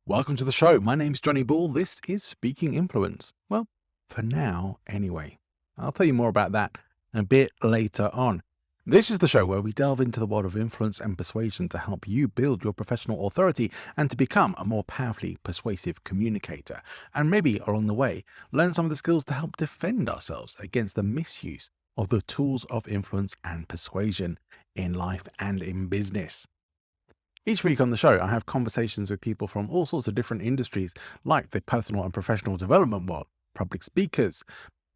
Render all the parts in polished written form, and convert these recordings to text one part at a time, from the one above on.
Welcome to the show. My name's Johnny Ball. This is Speaking Influence. Well, for now, anyway. I'll tell you more about that a bit later on. This is the show where we delve into the world of influence and persuasion to help you build your professional authority and to become a more powerfully persuasive communicator. And maybe along the way, learn some of the skills to help defend ourselves against the misuse of the tools of influence and persuasion in life and in business. Each week on the show, I have conversations with people from all sorts of different industries, like the personal and professional development world, public speakers,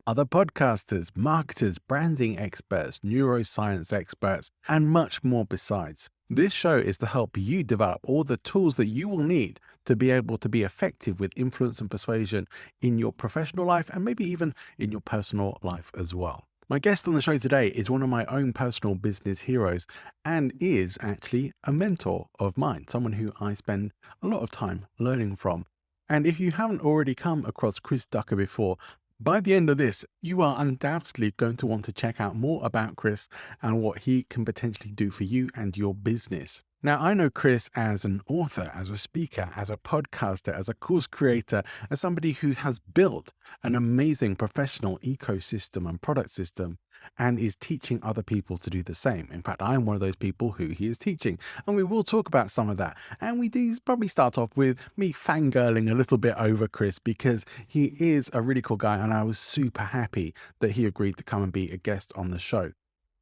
other podcasters, marketers, branding experts, neuroscience experts, and much more besides. This show is to help you develop all the tools that you will need to be able to be effective with influence and persuasion in your professional life and maybe even in your personal life as well. My guest on the show today is one of my own personal business heroes and is actually a mentor of mine, someone who I spend a lot of time learning from. And if you haven't already come across Chris Ducker before, by the end of this, you are undoubtedly going to want to check out more about Chris and what he can potentially do for you and your business. Now, I know Chris as an author, as a speaker, as a podcaster, as a course creator, as somebody who has built an amazing professional ecosystem and product system and is teaching other people to do the same. In fact, I'm one of those people who he is teaching, and we will talk about some of that. And we do probably start off with me fangirling a little bit over Chris because he is a really cool guy, and I was super happy that he agreed to come and be a guest on the show.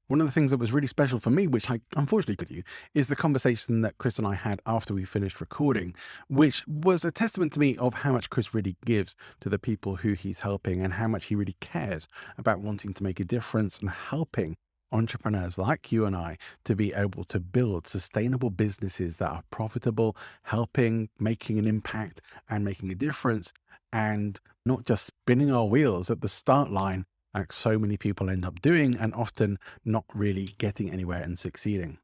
One of the things that was really special for me, which I unfortunately could you, is the conversation that Chris and I had after we finished recording, which was a testament to me of how much Chris really gives to the people who he's helping and how much he really cares about wanting to make a difference and helping entrepreneurs like you and I to be able to build sustainable businesses that are profitable, helping, making an impact and making a difference, and not just spinning our wheels at the start line like so many people end up doing and often not really getting anywhere and succeeding.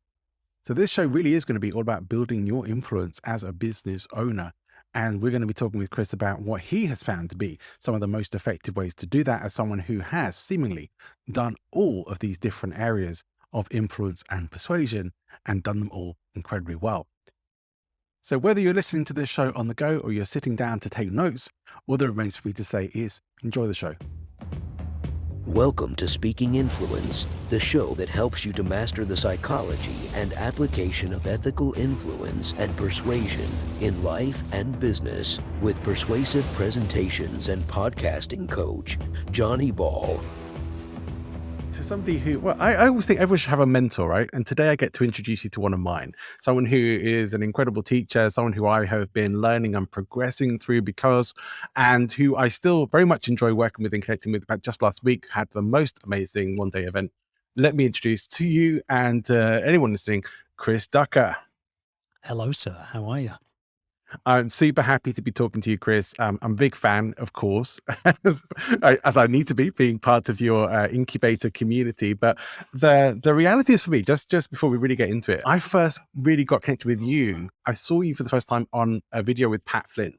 So, this show really is going to be all about building your influence as a business owner. And we're going to be talking with Chris about what he has found to be some of the most effective ways to do that as someone who has seemingly done all of these different areas of influence and persuasion and done them all incredibly well. So, whether you're listening to this show on the go or you're sitting down to take notes, all that remains for me to say is enjoy the show. Welcome to Speaking Influence, the show that helps you to master the psychology and application of ethical influence and persuasion in life and business with persuasive presentations and podcasting coach, Johnny Ball. To somebody who, well, I always think everyone should have a mentor, right? And today I get to introduce you to one of mine, someone who is an incredible teacher, someone who I have been learning and progressing through because, and who I still very much enjoy working with and connecting with. In fact, just last week had the most amazing one-day event. Let me introduce to you and anyone listening, Chris Ducker. Hello, sir. How are you? I'm super happy to be talking to you, Chris. I'm a big fan, of course, as I need to be, being part of your incubator community. But the reality is for me, just before we really get into it, I first really got connected with you. I saw you for the first time on a video with Pat Flynn,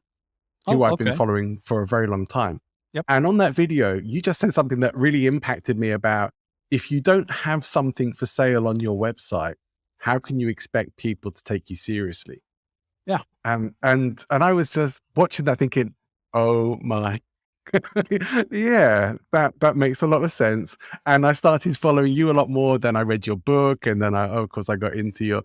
who Oh, I've been okay. following for a very long time. Yep. And on that video, you just said something that really impacted me about if you don't have something for sale on your website, how can you expect people to take you seriously? Yeah. And I was just watching that thinking, oh my, yeah, that makes a lot of sense. And I started following you a lot more. Then I read your book, and then of course, I got into your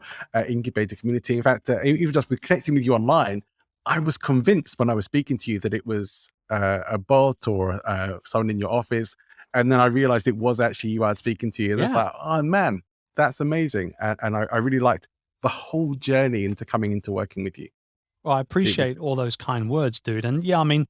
incubator community. In fact, even just with connecting with you online, I was convinced when I was speaking to you that it was a bot or someone in your office. And then I realized it was actually you I was speaking to you. And it's Yeah. like, oh man, that's amazing. And I really liked the whole journey into coming into working with you. Well, I It was, appreciate all those kind words, dude. And yeah, I mean,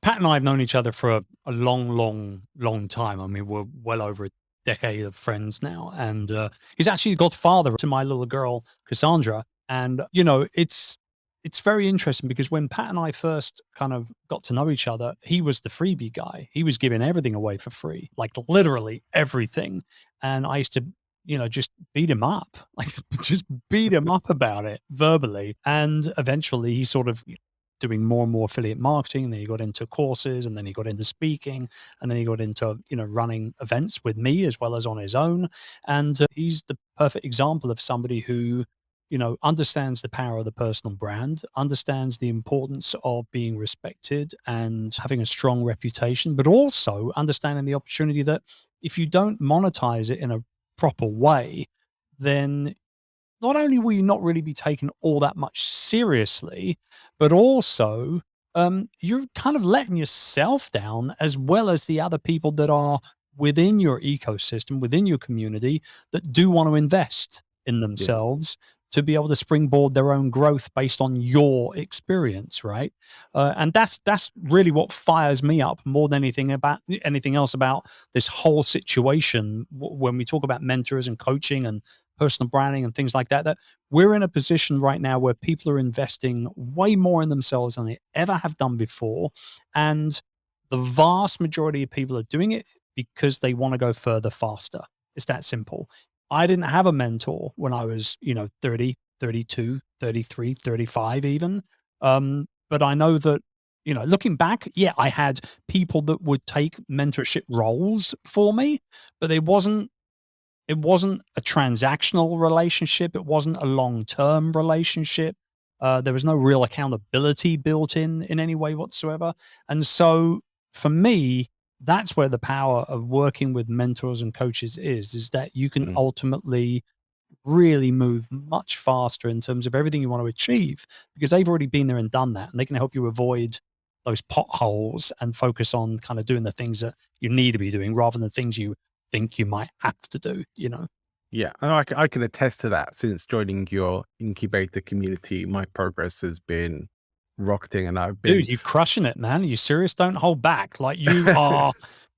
Pat and I have known each other for a long, long, long time. I mean, we're well over a decade of friends now. And he's actually the godfather to my little girl, Cassandra. And, it's very interesting because when Pat and I first kind of got to know each other, he was the freebie guy. He was giving everything away for free, like literally everything. And I used to, just beat him up, like just beat him up about it verbally. And eventually he sort of doing more and more affiliate marketing. And then he got into courses, and then he got into speaking, and then he got into, running events with me as well as on his own. And he's the perfect example of somebody who, understands the power of the personal brand, understands the importance of being respected and having a strong reputation, but also understanding the opportunity that if you don't monetize it in a proper way, then not only will you not really be taken all that much seriously, but also you're kind of letting yourself down as well as the other people that are within your ecosystem, within your community that do want to invest in Yeah. themselves to be able to springboard their own growth based on your experience, right? And that's really what fires me up more than anything else about this whole situation. When we talk about mentors and coaching and personal branding and things like that, that we're in a position right now where people are investing way more in themselves than they ever have done before. And the vast majority of people are doing it because they want to go further faster. It's that simple. I didn't have a mentor when I was, 30, 32, 33, 35 even. But I know that, looking back, yeah, I had people that would take mentorship roles for me, but it wasn't a transactional relationship. It wasn't a long-term relationship. There was no real accountability built in any way whatsoever. And so for me, that's where the power of working with mentors and coaches is that you can Mm. ultimately really move much faster in terms of everything you want to achieve because they've already been there and done that, and they can help you avoid those potholes and focus on kind of doing the things that you need to be doing rather than the things you think you might have to do. Yeah, and I can attest to that. Since joining your incubator community, my progress has been rocketing, and I've been Dude, you're crushing it, man. Are you serious? Don't hold back. Like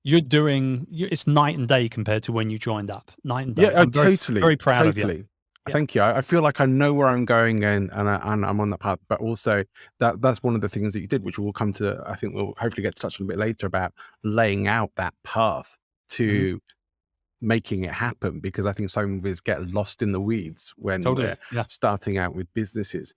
it's night and day compared to when you joined up. Night and yeah, day. I'm very, totally, very proud of you. totally. Yeah. Thank you. I feel like I know where I'm going, and I'm on that path. But also that's one of the things that you did, which we'll come to. I think we'll hopefully get to touch on a bit later about laying out that path Mhm. to making it happen, because I think some of us get lost in the weeds when we're Totally. Yeah. starting out with businesses.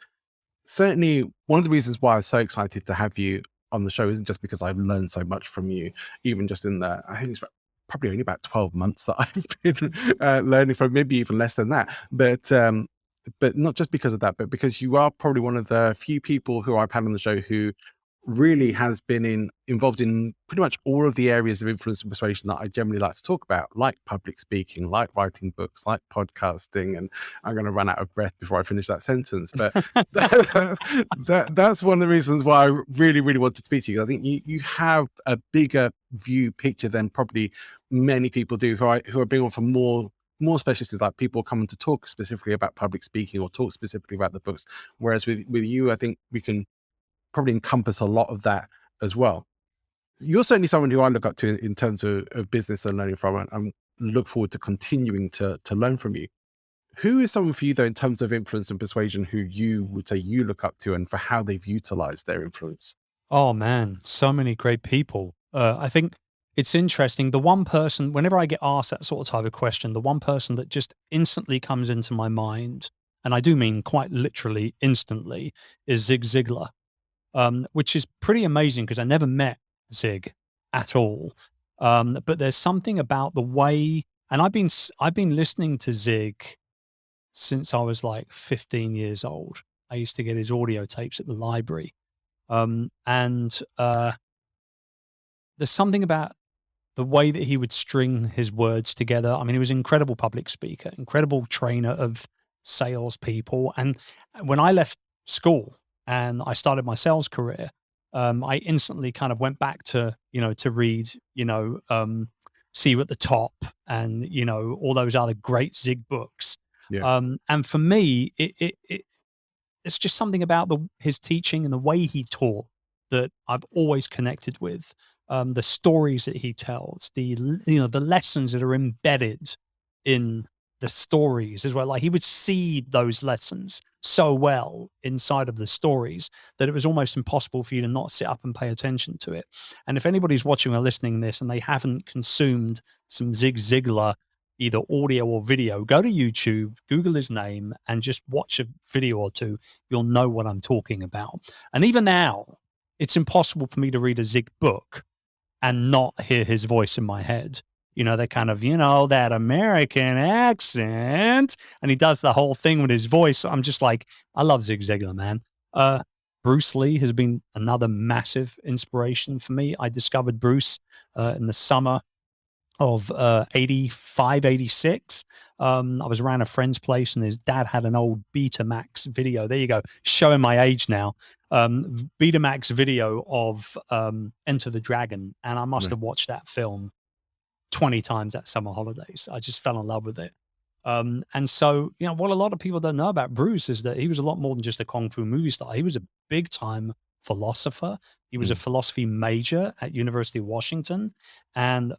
Certainly, one of the reasons why I'm so excited to have you on the show isn't just because I've learned so much from you, even just in I think it's probably only about 12 months that I've been learning from, maybe even less than that. But not just because of that, but because you are probably one of the few people who I've had on the show who really has been involved in pretty much all of the areas of influence and persuasion that I generally like to talk about, like public speaking, like writing books, like podcasting. And I'm going to run out of breath before I finish that sentence. But that's one of the reasons why I really, really wanted to speak to you. I think you have a bigger view picture than probably many people do who are being on for more specialists, like people coming to talk specifically about public speaking or talk specifically about the books. Whereas with you, I think we can probably encompass a lot of that as well. You're certainly someone who I look up to in terms of business and learning from, and look forward to continuing to learn from you. Who is someone for you, though, in terms of influence and persuasion, who you would say you look up to and for how they've utilized their influence? Oh man, so many great people. I think it's interesting. The one person, whenever I get asked that sort of type of question, the one person that just instantly comes into my mind, and I do mean quite literally instantly, is Zig Ziglar. Which is pretty amazing because I never met Zig at all. But there's something about the way, and I've been listening to Zig since I was like 15 years old. I used to get his audio tapes at the library, and there's something about the way that he would string his words together. I mean, he was an incredible public speaker, incredible trainer of salespeople. And when I left school and I started my sales career, I instantly kind of went back to read, See You at the Top and, all those other great Zig books. Yeah. And for me, it's just something about his teaching and the way he taught that I've always connected with. The stories that he tells, the lessons that are embedded in the stories as well. Like he would seed those lessons so well inside of the stories that it was almost impossible for you to not sit up and pay attention to it. And if anybody's watching or listening to this and they haven't consumed some Zig Ziglar, either audio or video, go to YouTube, Google his name, and just watch a video or two. You'll know what I'm talking about. And even now, it's impossible for me to read a Zig book and not hear his voice in my head. they're kind of, that American accent. And he does the whole thing with his voice. I'm just like, I love Zig Ziglar, man. Bruce Lee has been another massive inspiration for me. I discovered Bruce in the summer of 85, 86. I was around a friend's place and his dad had an old Betamax video. There you go, showing my age now. Betamax video of Enter the Dragon. And I must have watched that film 20 times at summer holidays. I just fell in love with it. And so, what a lot of people don't know about Bruce is that he was a lot more than just a Kung Fu movie star. He was a big time philosopher. He was a philosophy major at University of Washington. And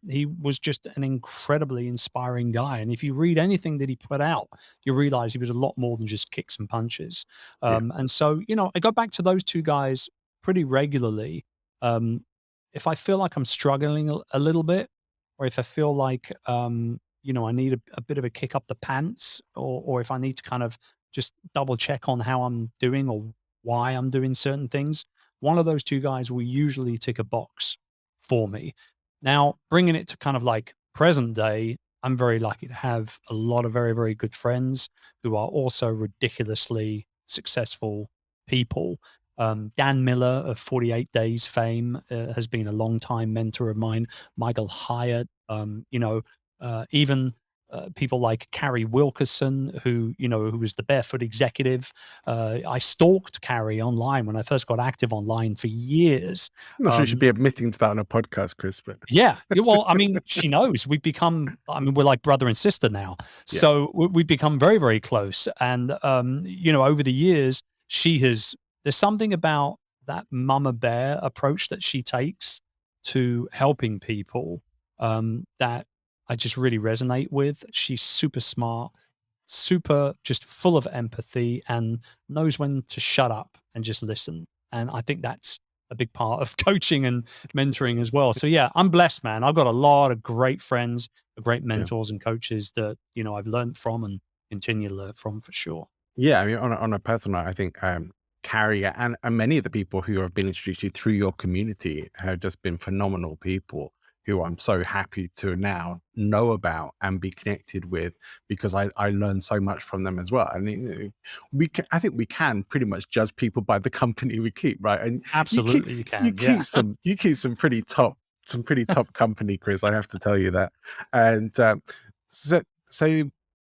he was just an incredibly inspiring guy. And if you read anything that he put out, you realize he was a lot more than just kicks and punches. And so, I go back to those two guys pretty regularly. If I feel like I'm struggling a little bit, or if I feel like, I need a bit of a kick up the pants, or if I need to kind of just double check on how I'm doing or why I'm doing certain things, one of those two guys will usually tick a box for me. Now, bringing it to kind of like present day, I'm very lucky to have a lot of very, very good friends who are also ridiculously successful people. Dan Miller of 48 Days fame has been a long-time mentor of mine. Michael Hyatt, even people like Carrie Wilkerson, who was the Barefoot Executive. I stalked Carrie online when I first got active online for years. I'm not sure you should be admitting to that on a podcast, Chris, but yeah, well, I mean, she knows. We're like brother and sister now. So we've become very, very close. And, over the years, there's something about that mama bear approach that she takes to helping people that I just really resonate with. She's super smart, super just full of empathy, and knows when to shut up and just listen. And I think that's a big part of coaching and mentoring as well. So yeah, I'm blessed, man. I've got a lot of great friends, great mentors and coaches that, I've learned from and continue to learn from for sure. yeah, I mean, on a personal note, I think Carrie and many of the people who have been introduced to you through your community have just been phenomenal people who I'm so happy to now know about and be connected with, because I learned so much from them as well. And I think we can pretty much judge people by the company we keep, right? And Absolutely, you can. You keep some pretty top company, Chris. I have to tell you that. And so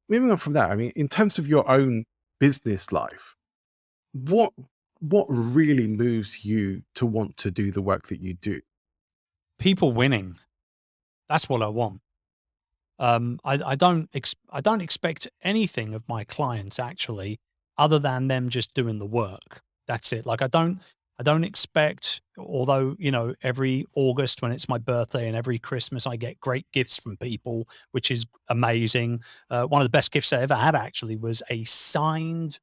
moving on from that, I mean, in terms of your own business life, what really moves you to want to do the work that you do? People winning. That's what I want. I don't expect anything of my clients actually, other than them just doing the work. That's it. Like I don't expect, although, every August when it's my birthday and every Christmas, I get great gifts from people, which is amazing. One of the best gifts I ever had actually was a signed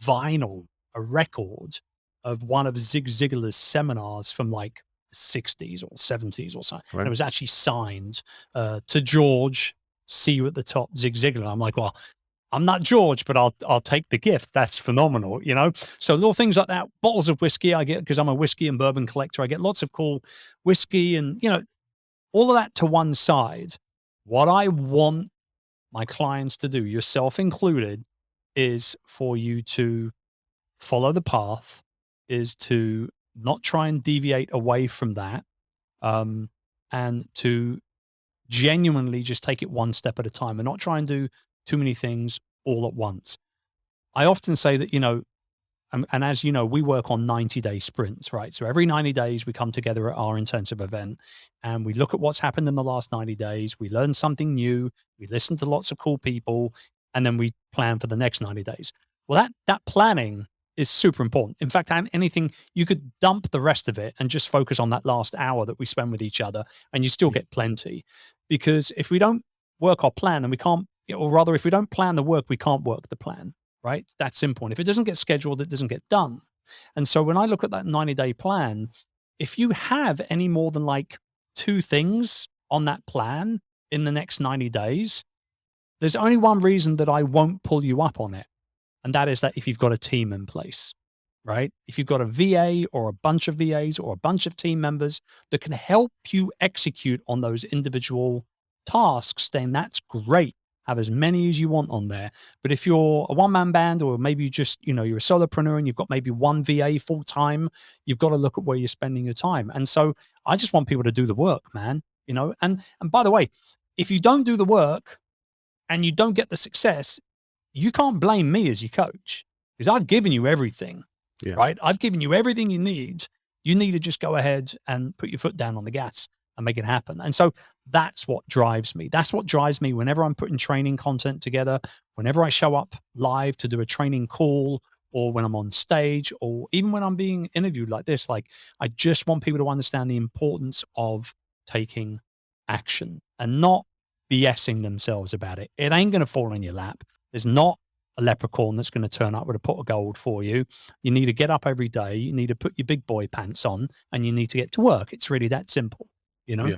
vinyl, a record of one of Zig Ziglar's seminars from like 60s or 70s or something. Right. And it was actually signed to George, see you at the top, Zig Ziglar. I'm like, well, I'm not George, but I'll take the gift. That's phenomenal, So little things like that. Bottles of whiskey I get, because I'm a whiskey and bourbon collector. I get lots of cool whiskey and, all of that to one side. What I want my clients to do, yourself included, is for you to follow the path, is to not try and deviate away from that, and to genuinely just take it one step at a time and not try and do too many things all at once. I often say that, and as you know, we work on 90-day sprints, right? So every 90 days we come together at our intensive event and we look at what's happened in the last 90 days. We learn something new. We listen to lots of cool people, and then we plan for the next 90 days. Well, that planning is super important. In fact, anything, you could dump the rest of it and just focus on that last hour that we spend with each other, and you still get plenty. Because if we don't work our plan, and we can't, or rather, if we don't plan the work, we can't work the plan, right? That's simple. And if it doesn't get scheduled, it doesn't get done. And so when I look at that 90-day plan, if you have any more than like 2 things on that plan in the next 90 days, there's only one reason that I won't pull you up on it. And that is that if you've got a team in place, right? If you've got a VA or a bunch of VAs or a bunch of team members that can help you execute on those individual tasks, then that's great. Have as many as you want on there. But if you're a one-man band, or maybe you just, you're a solopreneur and you've got maybe one VA full time, you've got to look at where you're spending your time. And so I just want people to do the work, man. And by the way, if you don't do the work and you don't get the success, you can't blame me as your coach, because I've given you everything, Yeah. right? I've given you everything you need. You need to just go ahead and put your foot down on the gas and make it happen. And so that's what drives me. That's what drives me whenever I'm putting training content together, whenever I show up live to do a training call, or when I'm on stage, or even when I'm being interviewed like this. Like, I just want people to understand the importance of taking action and not BSing themselves about it. It ain't going to fall in your lap. There's not a leprechaun that's going to turn up with a pot of gold for you. You need to get up every day. You need to put your big boy pants on, and you need to get to work. It's really that simple, you know? Yeah.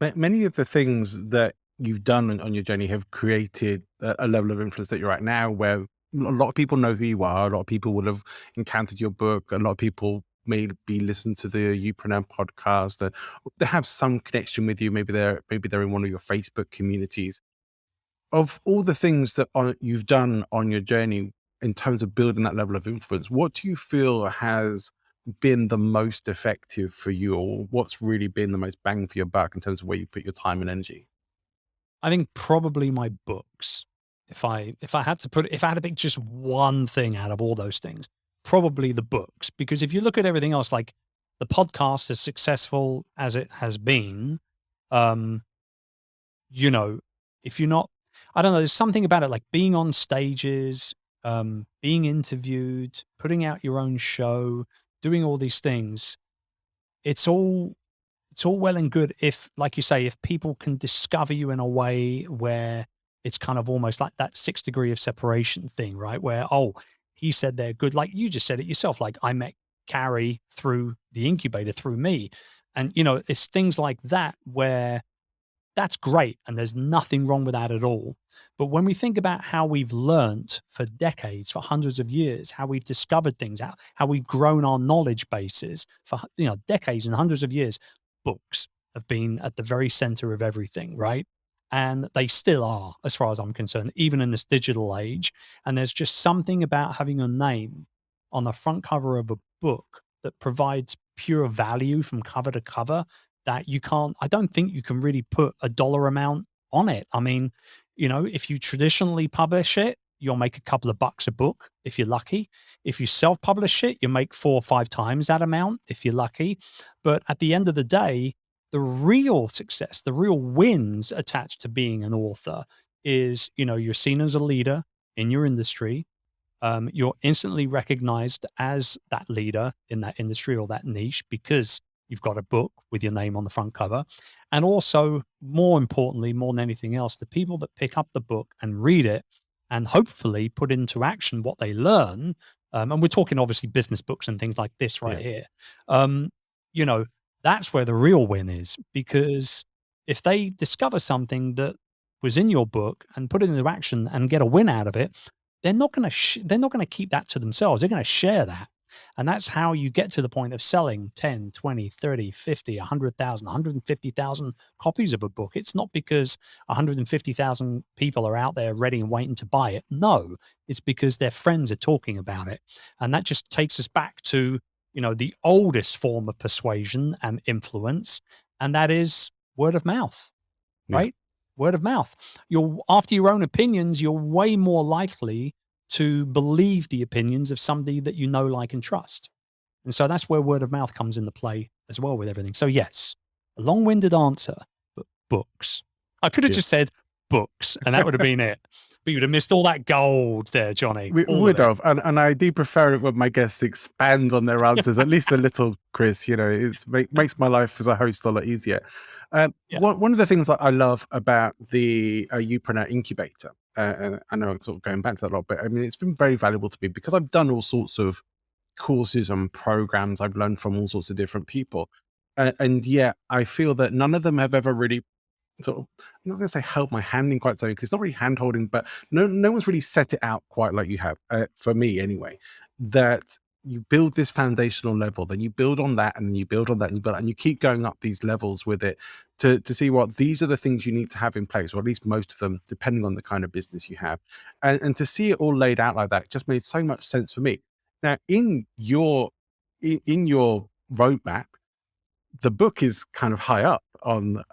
Yeah. Many of the things that you've done on your journey have created a level of influence that you're at now, where a lot of people know who you are. A lot of people would have encountered your book. A lot of people maybe listen to the YouPreneur podcast. They have some connection with you. Maybe they're in one of your Facebook communities. Of all the things that you've done on your journey in terms of building that level of influence, what do you feel has been the most effective for you, or what's really been the most bang for your buck in terms of where you put your time and energy? I think probably my books. If I had to pick just one thing out of all those things, probably the books. Because if you look at everything else, like the podcast, as successful as it has been, um, you know, if you're not, I don't know, there's something about it, like being on stages, being interviewed, putting out your own show, doing all these things. It's all well and good if, like you say, if people can discover you in a way where it's kind of almost like that 6 degree of separation thing, right? Where, oh, he said they're good. Like you just said it yourself. Like, I met Carrie through the incubator, through me. And, it's things like that where that's great. And there's nothing wrong with that at all. But when we think about how we've learnt for decades, for hundreds of years, how we've discovered things, how we've grown our knowledge bases for, decades and hundreds of years, books have been at the very center of everything, right? And they still are, as far as I'm concerned, even in this digital age. And there's just something about having a name on the front cover of a book that provides pure value from cover to cover that I don't think you can really put a dollar amount on it. I mean, if you traditionally publish it, you'll make a couple of bucks a book if you're lucky. If you self-publish it, you make 4 or 5 times that amount if you're lucky. But at the end of the day, the real success, the real wins attached to being an author is, you're seen as a leader in your industry. You're instantly recognized as that leader in that industry or that niche because you've got a book with your name on the front cover. And also, more importantly, more than anything else, the people that pick up the book and read it and hopefully put into action what they learn. And we're talking obviously business books and things like this right here. You know, that's where the real win is, because if they discover something that was in your book and put it into action and get a win out of it, they're not going to keep that to themselves. They're going to share that. And that's how you get to the point of selling 10, 20, 30, 50, 100,000, 150,000 copies of a book. It's not because 150,000 people are out there ready and waiting to buy it. No, it's because their friends are talking about it. And that just takes us back to, the oldest form of persuasion and influence, and that is word of mouth, right? Word of mouth. After your own opinions, you're way more likely to believe the opinions of somebody that you know, like, and trust. And so that's where word of mouth comes into play as well with everything. So yes, a long-winded answer, but books. I could have just said books and that would have been it. But you'd have missed all that gold there, Johnny. We would have. And I do prefer it when my guests expand on their answers, at least a little, Chris. It makes my life as a host a lot easier. One of the things that I love about the YouPreneur Incubator, and I know I'm sort of going back to that a lot, but I mean, it's been very valuable to me because I've done all sorts of courses and programs. I've learned from all sorts of different people. And yet I feel that none of them have ever really sort of, I'm not going to say held my hand in quite so, because it's not really hand holding, but no one's really set it out quite like you have, for me anyway, that you build this foundational level, then you build on that, and then you build on that, and you build, and you keep going up these levels with it to see what these are the things you need to have in place, or at least most of them, depending on the kind of business you have. And to see it all laid out like that just made so much sense for me. Now, in your roadmap, the book is kind of high up on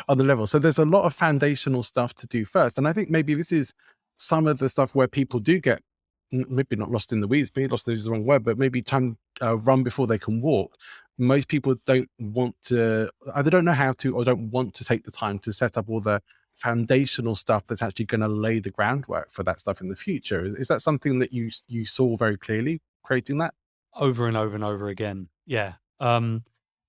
on the level. So there's a lot of foundational stuff to do first. And I think maybe this is some of the stuff where people do get maybe not lost in the weeds, maybe lost in the weeds is the wrong word, but maybe time run before they can walk. Most people don't want to, either don't know how to or don't want to take the time to set up all the foundational stuff that's actually going to lay the groundwork for that stuff in the future. Is that something that you saw very clearly creating that? Over and over and over again. Yeah.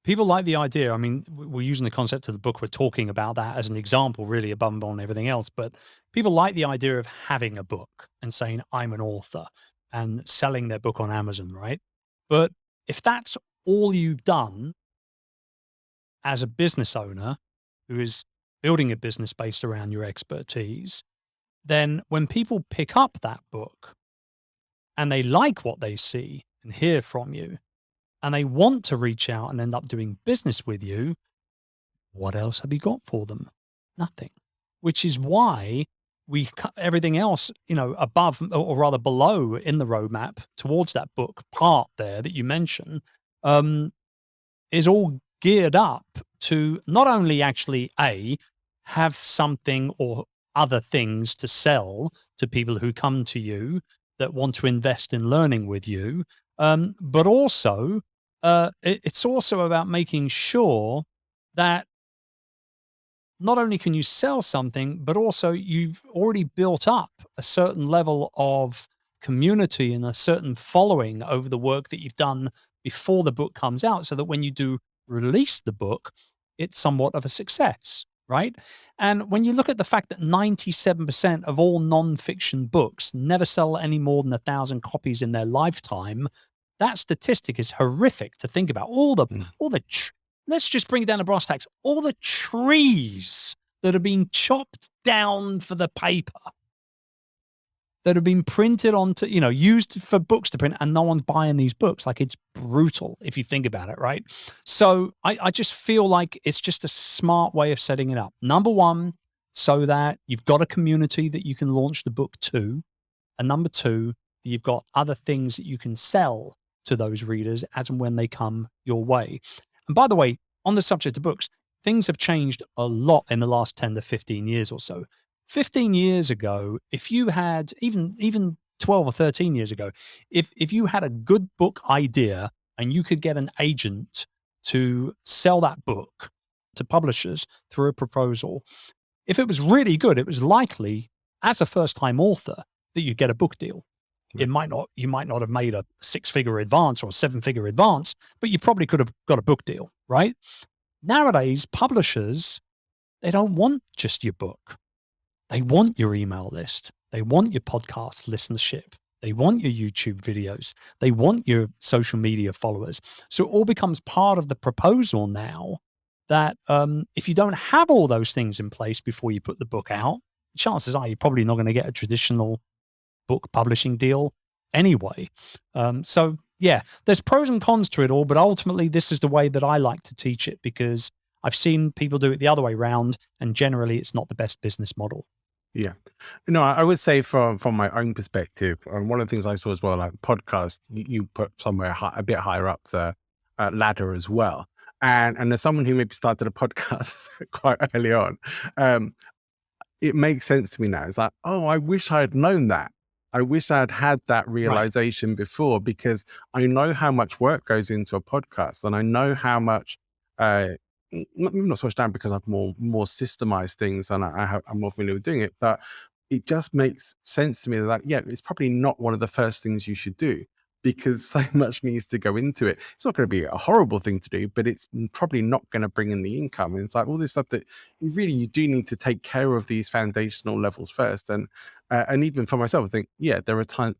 People like the idea. I mean, we're using the concept of the book. We're talking about that as an example, really above and beyond everything else. But people like the idea of having a book and saying, I'm an author, and selling their book on Amazon, right? But if that's all you've done as a business owner who is building a business based around your expertise, then when people pick up that book and they like what they see and hear from you, and they want to reach out and end up doing business with you, what else have you got for them? Nothing. Which is why we cut everything else, above or rather below in the roadmap towards that book part there that you mentioned, is all geared up to not only actually have something or other things to sell to people who come to you that want to invest in learning with you, but also it's also about making sure that not only can you sell something, but also you've already built up a certain level of community and a certain following over the work that you've done before the book comes out, so that when you do release the book, it's somewhat of a success, right? And when you look at the fact that 97% of all nonfiction books never sell any more than 1,000 copies in their lifetime, that statistic is horrific to think about. Let's just bring it down to brass tacks. All the trees that have been chopped down for the paper, that have been printed onto, used for books to print, and no one's buying these books. Like, it's brutal if you think about it, right? So I just feel like it's just a smart way of setting it up. Number one, so that you've got a community that you can launch the book to. And number two, that you've got other things that you can sell to those readers as and when they come your way. And by the way, on the subject of books, things have changed a lot in the last 10 to 15 years or so. 15 years ago, if you had, even 12 or 13 years ago, if you had a good book idea and you could get an agent to sell that book to publishers through a proposal, if it was really good, it was likely, as a first-time author, that you'd get a book deal. You might not have made a 6-figure advance or a 7-figure advance, but you probably could have got a book deal, right? Nowadays, publishers, they don't want just your book. They want your email list. They want your podcast listenership. They want your YouTube videos. They want your social media followers. So it all becomes part of the proposal now, that if you don't have all those things in place before you put the book out, chances are you're probably not going to get a traditional book publishing deal anyway. So yeah, there's pros and cons to it all, but ultimately this is the way that I like to teach it, because I've seen people do it the other way around, and generally it's not the best business model. Yeah. No, I would say from my own perspective, and one of the things I saw as well, like podcast, you put somewhere a bit higher up the ladder as well. And as someone who maybe started a podcast quite early on, it makes sense to me now. It's like, oh, I wish I had known that. I wish I'd had that realization before, because I know how much work goes into a podcast, and I know how much, not so much down because I've more systemized things and I'm more familiar with doing it, but it just makes sense to me that, yeah, it's probably not one of the first things you should do, because so much needs to go into it. It's not going to be a horrible thing to do, but it's probably not going to bring in the income. And it's like all this stuff that you do need to take care of these foundational levels first. And even for myself, I think, yeah, there are times,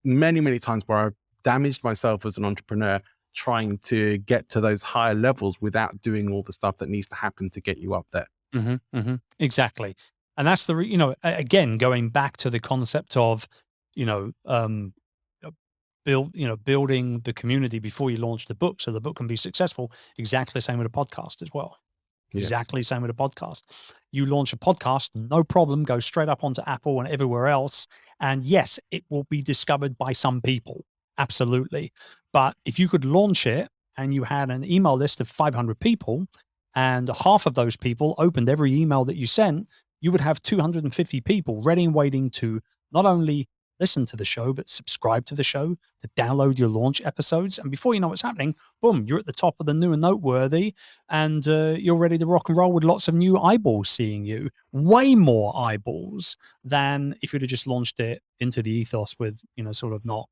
many times where I've damaged myself as an entrepreneur trying to get to those higher levels without doing all the stuff that needs to happen to get you up there. Exactly. And that's again, going back to the concept of, building the community before you launch the book so the book can be successful. Exactly the same with a podcast as well. Yeah. Exactly the same with a podcast. You launch a podcast, no problem, go straight up onto Apple and everywhere else. And yes, it will be discovered by some people. Absolutely. But if you could launch it and you had an email list of 500 people and half of those people opened every email that you sent, you would have 250 people ready and waiting to not only listen to the show, but subscribe to the show, to download your launch episodes. And before you know what's happening, boom, you're at the top of the new and noteworthy, and you're ready to rock and roll with lots of new eyeballs seeing you. Way more eyeballs than if you'd have just launched it into the ethos with, sort of not,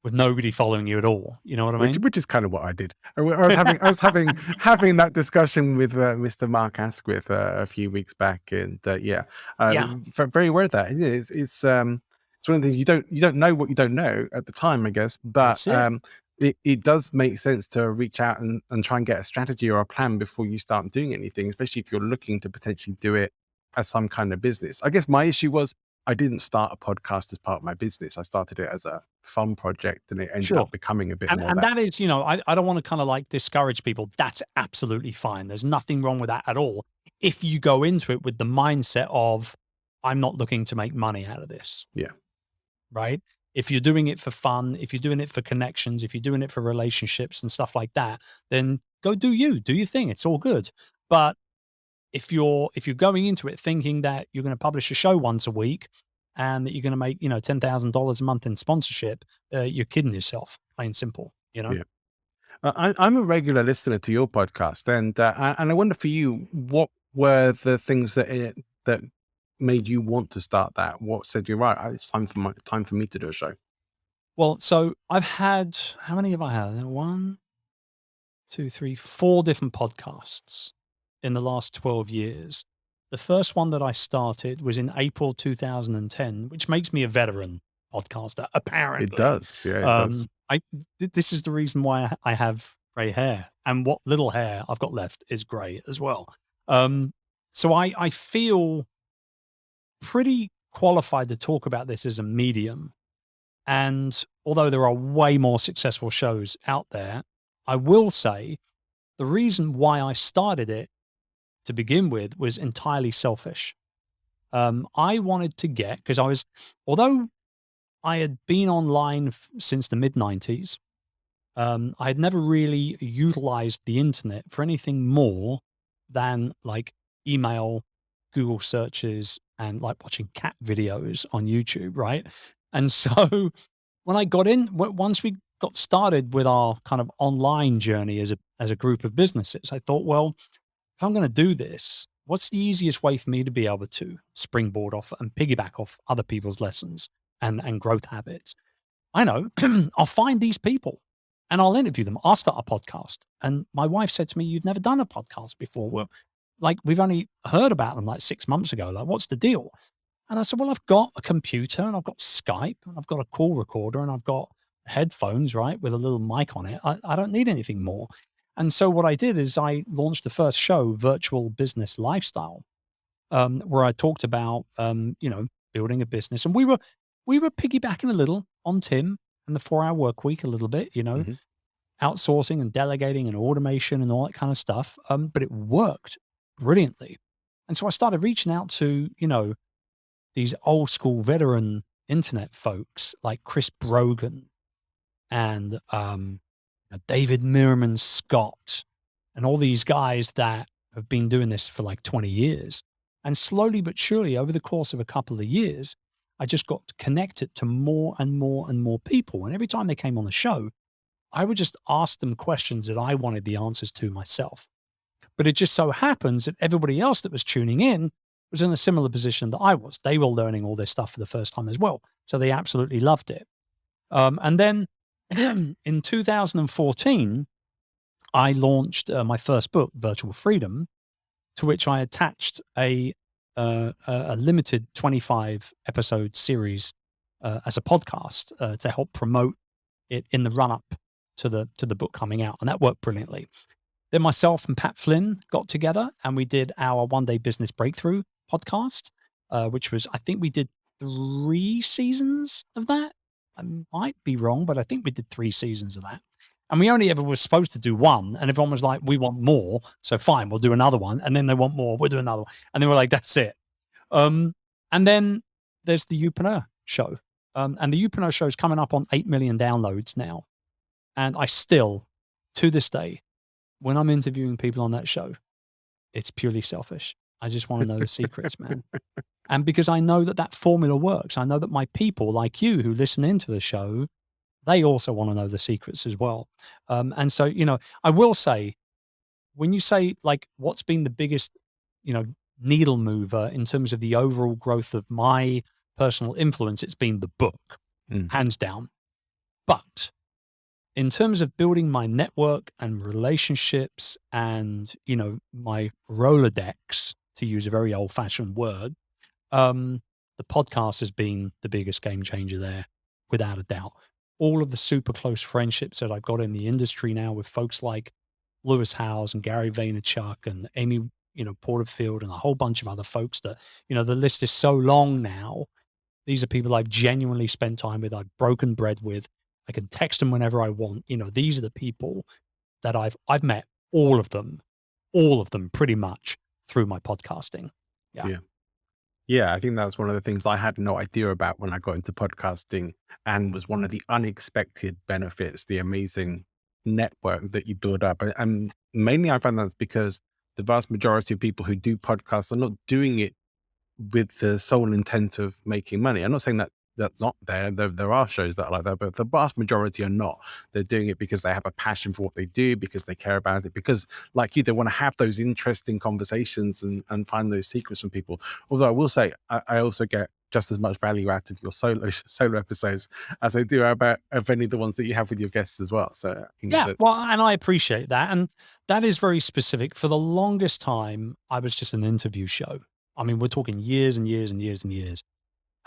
with nobody following you at all. You know what I mean? Which is kind of what I did. I was having that discussion with Mr. Mark Asquith a few weeks back, and Yeah. very aware of that. It's one of the things you don't know what you don't know at the time, I guess, but That's it. it does make sense to reach out and try and get a strategy or a plan before you start doing anything, especially if you're looking to potentially do it as some kind of business. I guess my issue was I didn't start a podcast as part of my business. I started it as a fun project, and it ended Sure. up becoming a bit more. And that is, I don't want to kind of like discourage people. That's absolutely fine. There's nothing wrong with that at all. If you go into it with the mindset of, I'm not looking to make money out of this. Yeah. Right. If you're doing it for fun, if you're doing it for connections, if you're doing it for relationships and stuff like that, then go do your thing. It's all good. But if you're going into it thinking that you're going to publish a show once a week and that you're going to make, $10,000 a month in sponsorship, you're kidding yourself, plain simple, Yeah. I'm a regular listener to your podcast, and I wonder for you, what were the things that made you want to start that? What said you're right? It's time for me to do a show. Well, so I've had, how many have I had? 1, 2, 3, 4 different podcasts in the last 12 years. The first one that I started was in April 2010, which makes me a veteran podcaster, apparently. It does. Yeah, it does. This is the reason why I have gray hair, and what little hair I've got left is gray as well. So I feel pretty qualified to talk about this as a medium. And although there are way more successful shows out there, I will say the reason why I started it to begin with was entirely selfish. I wanted to get, because although I had been online since the mid 90s, I had never really utilized the internet for anything more than like email, Google searches, and like watching cat videos on YouTube, right? And so when I got in, once we got started with our kind of online journey as a group of businesses, I thought, well, if I'm going to do this, what's the easiest way for me to be able to springboard off and piggyback off other people's lessons and growth habits? I know, I'll find these people and I'll interview them. I'll start a podcast. And my wife said to me, "You've never done a podcast before." Well, like, we've only heard about them like 6 months ago. Like, what's the deal? And I said, well, I've got a computer and I've got Skype and I've got a call recorder and I've got headphones, right, with a little mic on it. I don't need anything more. And so what I did is I launched the first show, Virtual Business Lifestyle, where I talked about, building a business. And we were piggybacking a little on Tim and the 4-hour work week a little bit, Mhm. outsourcing and delegating and automation and all that kind of stuff. But it worked brilliantly. And so I started reaching out to, these old school veteran internet folks like Chris Brogan and David Meerman Scott and all these guys that have been doing this for like 20 years. And slowly but surely over the course of a couple of years, I just got connected to more and more and more people. And every time they came on the show, I would just ask them questions that I wanted the answers to myself. But it just so happens that everybody else that was tuning in was in a similar position that I was. They were learning all this stuff for the first time as well. So they absolutely loved it. And then in 2014, I launched my first book, Virtual Freedom, to which I attached a limited 25 episode series as a podcast to help promote it in the run up to the book coming out. And that worked brilliantly. Then myself and Pat Flynn got together and we did our One Day Business Breakthrough podcast, which was, I think we did 3 seasons of that. I might be wrong, but I think we did 3 seasons of that. And we only ever were supposed to do 1, and everyone was like, "We want more." So fine, we'll do another one. And then they want more, we'll do another one. And then we're like, "That's it." Um, and then there's the YouPreneur show. And the YouPreneur show is coming up on 8 million downloads now. And I still, to this day, when I'm interviewing people on that show, it's purely selfish. I just want to know the secrets, man. And because I know that that formula works, I know that my people like you who listen into the show, they also want to know the secrets as well. And so, I will say, when you say like, what's been the biggest, you know, needle mover in terms of the overall growth of my personal influence, it's been the book, Mm. hands down. But in terms of building my network and relationships and, my Rolodex, to use a very old fashioned word, the podcast has been the biggest game changer there, without a doubt. All of the super close friendships that I've got in the industry now with folks like Lewis Howes and Gary Vaynerchuk and Amy, Porterfield and a whole bunch of other folks that, the list is so long now. These are people I've genuinely spent time with, I've broken bread with. I can text them whenever I want. These are the people that I've met all of them pretty much through my podcasting. Yeah. Yeah. Yeah, I think that's one of the things I had no idea about when I got into podcasting, and was one of the unexpected benefits, the amazing network that you build up. And mainly I found that's because the vast majority of people who do podcasts are not doing it with the sole intent of making money. I'm not saying that that's not there. There are shows that are like that, but the vast majority are not. They're doing it because they have a passion for what they do, because they care about it, because like you, they want to have those interesting conversations and find those secrets from people. Although I will say, I also get just as much value out of your solo episodes as I do about of any of the ones that you have with your guests as well. So I think Yeah, that, well, and I appreciate that, and that is very specific. For the longest time, I was just an interview show. I mean, we're talking years and years and years and years.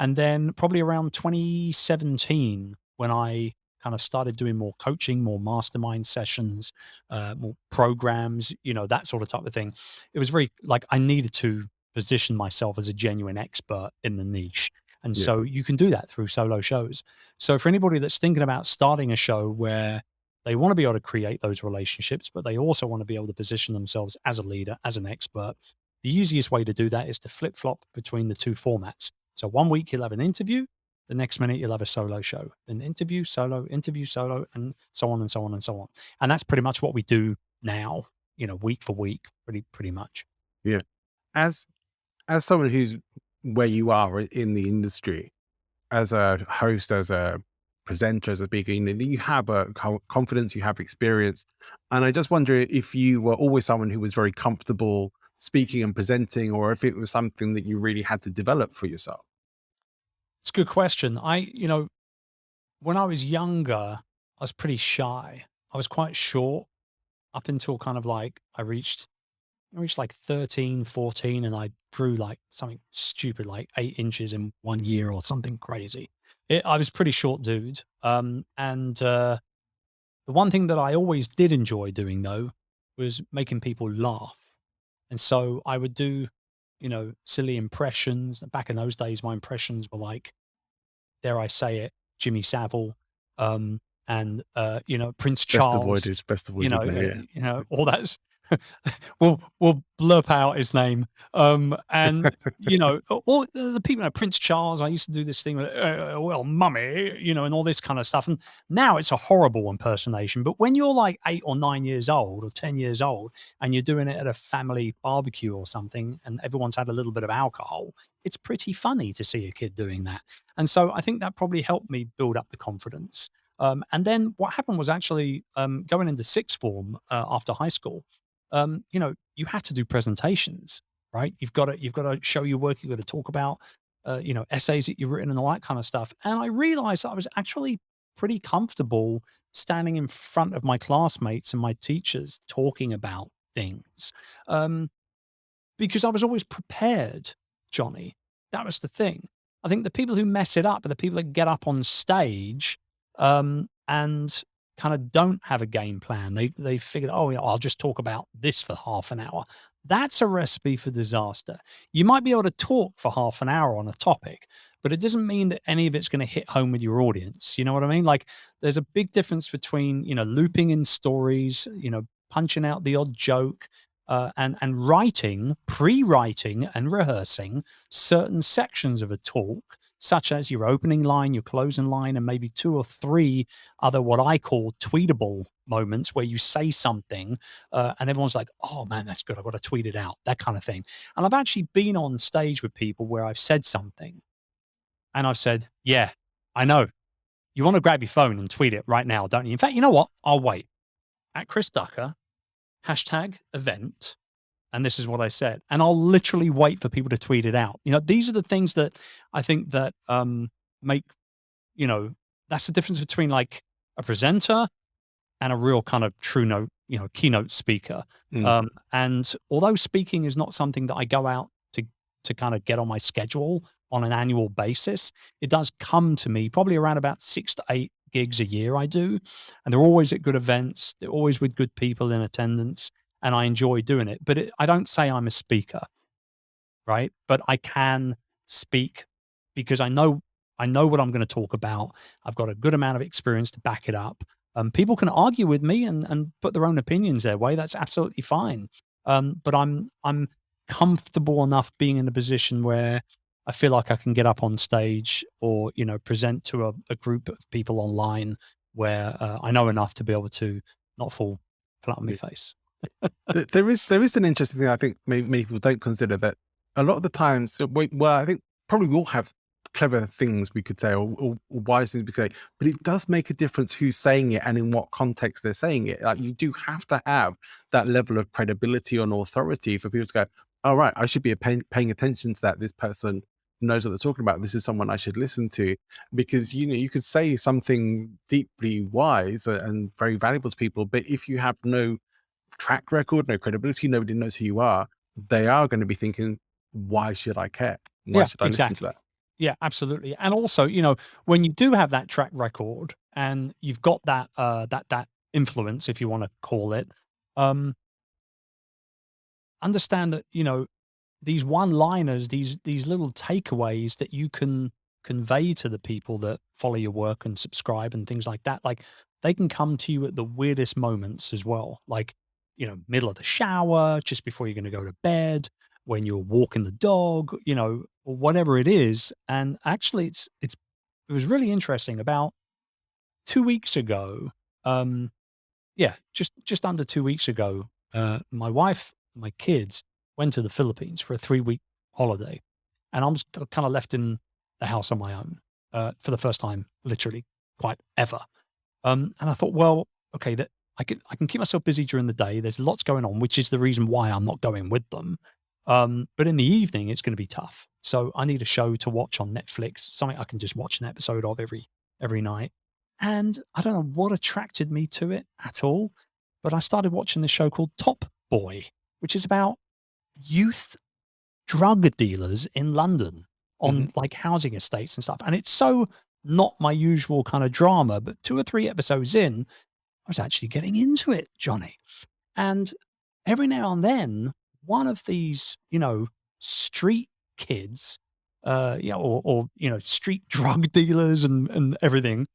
And then probably around 2017, when I kind of started doing more coaching, more mastermind sessions, more programs, that sort of type of thing. It was very like I needed to position myself as a genuine expert in the niche. And yeah, so you can do that through solo shows. So for anybody that's thinking about starting a show where they want to be able to create those relationships, but they also want to be able to position themselves as a leader, as an expert, the easiest way to do that is to flip flop between the two formats. So 1 week you'll have an interview, the next minute you'll have a solo show, then interview, solo, and so on and so on and so on. And that's pretty much what we do now, week for week, pretty much. yeah. As someone who's where you are in the industry, as a host, as a presenter, as a speaker, you have a confidence, you have experience. And I just wonder if you were always someone who was very comfortable speaking and presenting, or if it was something that you really had to develop for yourself. It's a good question. When I was younger, I was pretty shy. I was quite short up until kind of like I reached like 13, 14, and I grew like something stupid, like 8 inches in 1 year or something crazy. I was pretty short dude. And the one thing that I always did enjoy doing though was making people laugh. And so I would do, silly impressions. Back in those days, my impressions were like, dare I say it, Jimmy Savile, and Prince Charles, Best avoided now, yeah. all that. We'll blurp out his name. And all the people, Prince Charles. I used to do this thing, well, mummy, and all this kind of stuff. And now it's a horrible impersonation. But when you're like 8 or 9 years old or 10 years old, and you're doing it at a family barbecue or something, and everyone's had a little bit of alcohol, it's pretty funny to see a kid doing that. And so I think that probably helped me build up the confidence. And then what happened was actually going into sixth form after high school. You have to do presentations, right? You've got to show your work. You've got to talk about, essays that you've written and all that kind of stuff. And I realized that I was actually pretty comfortable standing in front of my classmates and my teachers talking about things, because I was always prepared, Johnny. That was the thing. I think the people who mess it up are the people that get up on stage, and kind of don't have a game plan. They figured, oh, yeah, I'll just talk about this for half an hour. that's a recipe for disaster. You might be able to talk for half an hour on a topic, but it doesn't mean that any of it's going to hit home with your audience. You know what I mean? Like there's a big difference between, looping in stories, punching out the odd joke, and writing, pre-writing and rehearsing certain sections of a talk, such as your opening line, your closing line, and maybe 2 or 3 other what I call tweetable moments where you say something, and everyone's like, "Oh man, that's good. I've got to tweet it out." That kind of thing. And I've actually been on stage with people where I've said something, and I've said, "Yeah, I know. You want to grab your phone and tweet it right now, don't you? In fact, you know what? I'll wait." At Chris Ducker, #event, and this is what I said. And I'll literally wait for people to tweet it out. These are the things that I think that make, that's the difference between like a presenter and a real kind of true note, keynote speaker. Mm. And although speaking is not something that I go out to kind of get on my schedule on an annual basis, it does come to me probably around about 6 to 8 gigs a year I do. And they're always at good events. They're always with good people in attendance. And I enjoy doing it. But I don't say I'm a speaker, right? But I can speak because I know what I'm going to talk about. I've got a good amount of experience to back it up. People can argue with me and put their own opinions their way. That's absolutely fine. But I'm comfortable enough being in a position where I feel like I can get up on stage or, present to a group of people online where I know enough to be able to not fall flat on my face. There is an interesting thing I think many people don't consider, that a lot of the times, well, I think probably we all have clever things we could say, or wise things we could say, but it does make a difference who's saying it and in what context they're saying it. Like you do have to have that level of credibility and authority for people to go, "All right, I should be paying attention to that. This person knows what they're talking about. This is someone I should listen to," because you could say something deeply wise and very valuable to people, but if you have no track record, no credibility, nobody knows who you are, they are going to be thinking, why should I care? Why Yeah, should I listen to exactly. that? Yeah, absolutely. And also, when you do have that track record and you've got that that influence, if you want to call it, um, understand that, these one-liners, these little takeaways that you can convey to the people that follow your work and subscribe and things like that, like they can come to you at the weirdest moments as well. Like, middle of the shower, just before you're going to go to bed, when you're walking the dog, or whatever it is. And actually it was really interesting. About 2 weeks ago, um, yeah, just under 2 weeks ago, my wife, my kids went to the Philippines for a 3-week holiday, and I was kind of left in the house on my own for the first time, literally, quite ever. And I thought, well, okay, that I can keep myself busy during the day. There's lots going on, which is the reason why I'm not going with them. But in the evening, it's going to be tough. So I need a show to watch on Netflix, something I can just watch an episode of every night. And I don't know what attracted me to it at all, but I started watching this show called Top Boy, which is about youth drug dealers in London Hmm. on like housing estates and stuff. And it's so not my usual kind of drama, but 2 or 3 episodes in, I was actually getting into it, Johnny. And every now and then, one of these, street kids, or street drug dealers and everything,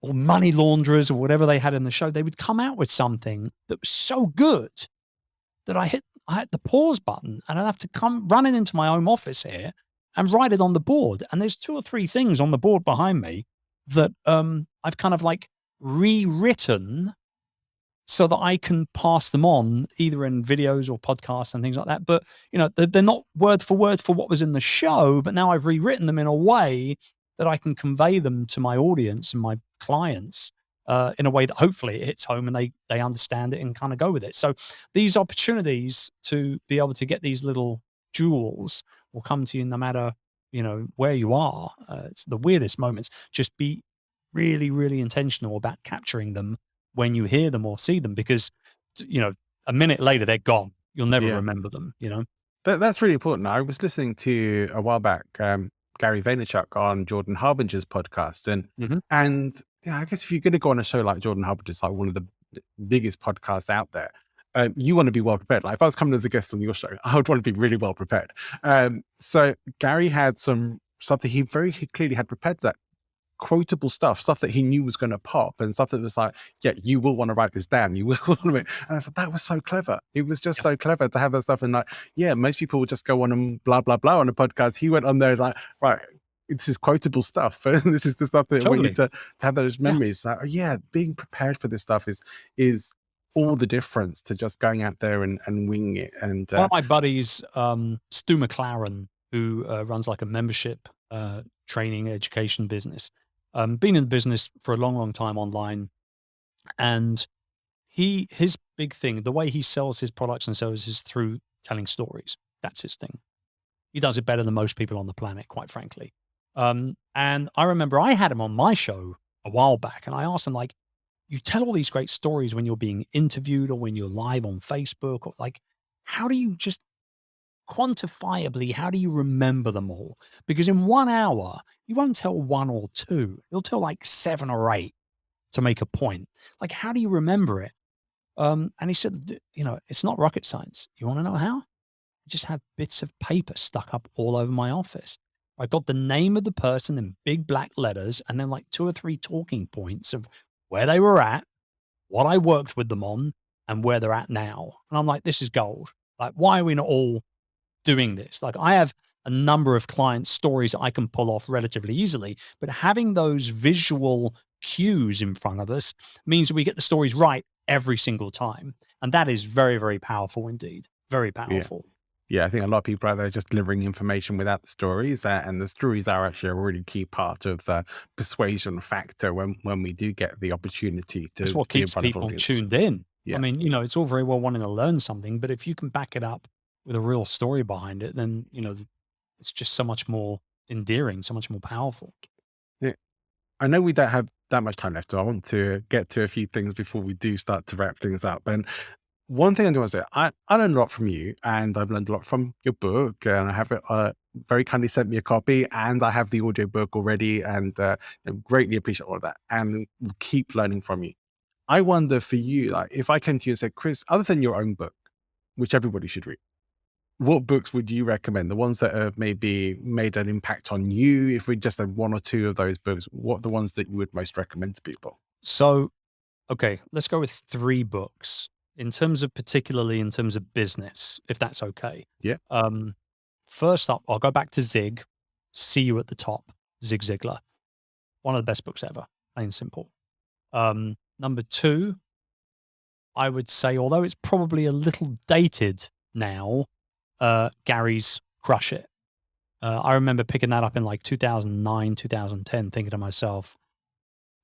or money launderers or whatever they had in the show, they would come out with something that was so good that I hit the pause button and I'd have to come running into my home office here and write it on the board. And there's 2 or 3 things on the board behind me that I've kind of like rewritten so that I can pass them on either in videos or podcasts and things like that. But, they're not word for word for what was in the show, but now I've rewritten them in a way that I can convey them to my audience and my clients in a way that hopefully it hits home and they understand it and kind of go with it. So these opportunities to be able to get these little jewels will come to you no matter, where you are. It's the weirdest moments. Just be really, really intentional about capturing them when you hear them or see them, because a minute later they're gone. You'll never Yeah, remember them. that's really important. I was listening to a while back Gary Vaynerchuk on Jordan Harbinger's podcast, Mhm. and yeah, I guess if you're going to go on a show like Jordan Harbinger's, like one of the biggest podcasts out there, you want to be well prepared. Like if I was coming as a guest on your show, I would want to be really well prepared. So Gary had some stuff that he very clearly had prepared, that quotable stuff that he knew was going to pop, and stuff that was like, yeah, you will want to write this down. You will. And I was like, that was so clever. It was just so clever to have that stuff. And like, yeah, most people would just go on and blah, blah, blah on a podcast. He went on there like, right, this is quotable stuff. And this is the stuff that I want you to have those memories. So, yeah, being prepared for this stuff is all the difference to just going out there and winging it. And one of my buddies, Stu McLaren, who runs like a membership training education business, been in the business for a long, long time online. And his big thing, the way he sells his products and services, through telling stories. That's his thing. He does it better than most people on the planet, quite frankly. And I remember I had him on my show a while back, and I asked him, like, you tell all these great stories when you're being interviewed or when you're live on Facebook, or like, how do you just quantifiably, how do you remember them all? Because in 1 hour, you won't tell one or two. You'll tell like 7 or 8 to make a point. Like, how do you remember it? And he said, it's not rocket science. You want to know how? I just have bits of paper stuck up all over my office. I got the name of the person in big black letters, and then like 2 or 3 talking points of where they were at, what I worked with them on, and where they're at now. And I'm like, this is gold. Like, why are we not all doing this? Like, I have a number of client stories I can pull off relatively easily, but having those visual cues in front of us means that we get the stories right every single time. And that is very, very powerful indeed. Very powerful. Yeah, I think a lot of people out there just delivering information without the stories, and the stories are actually a really key part of the persuasion factor when we do get the opportunity to. That's what keeps people tuned in. Yeah. I mean, it's all very well wanting to learn something, but if you can back it up with a real story behind it, then, it's just so much more endearing, so much more powerful. Yeah. I know we don't have that much time left, so I want to get to a few things before we do start to wrap things up. And one thing I do want to say, I learned a lot from you, and I've learned a lot from your book, and I have it very kindly sent me a copy, and I have the audio book already, and I greatly appreciate all of that, and will keep learning from you. I wonder for you, like if I came to you and said, Chris, other than your own book, which everybody should read, what books would you recommend? The ones that have maybe made an impact on you? If we just had 1 or 2 of those books, what are the ones that you would most recommend to people? So, okay, let's go with 3 books particularly in terms of business, if that's okay. Yeah. First up, I'll go back to Zig. See You at the Top, Zig Ziglar. One of the best books ever, plain and simple. Number 2, I would say, although it's probably a little dated now, Gary's Crush It. I remember picking that up in like 2009, 2010, thinking to myself,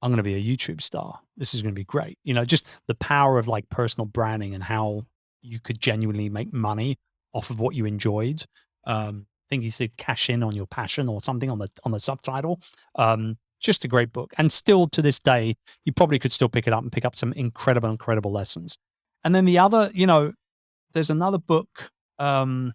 I'm going to be a YouTube star. This is going to be great. Just the power of like personal branding and how you could genuinely make money off of what you enjoyed. I think he said cash in on your passion or something on the subtitle. Just a great book. And still to this day, you probably could still pick it up and pick up some incredible lessons. And then the other, there's another book. God,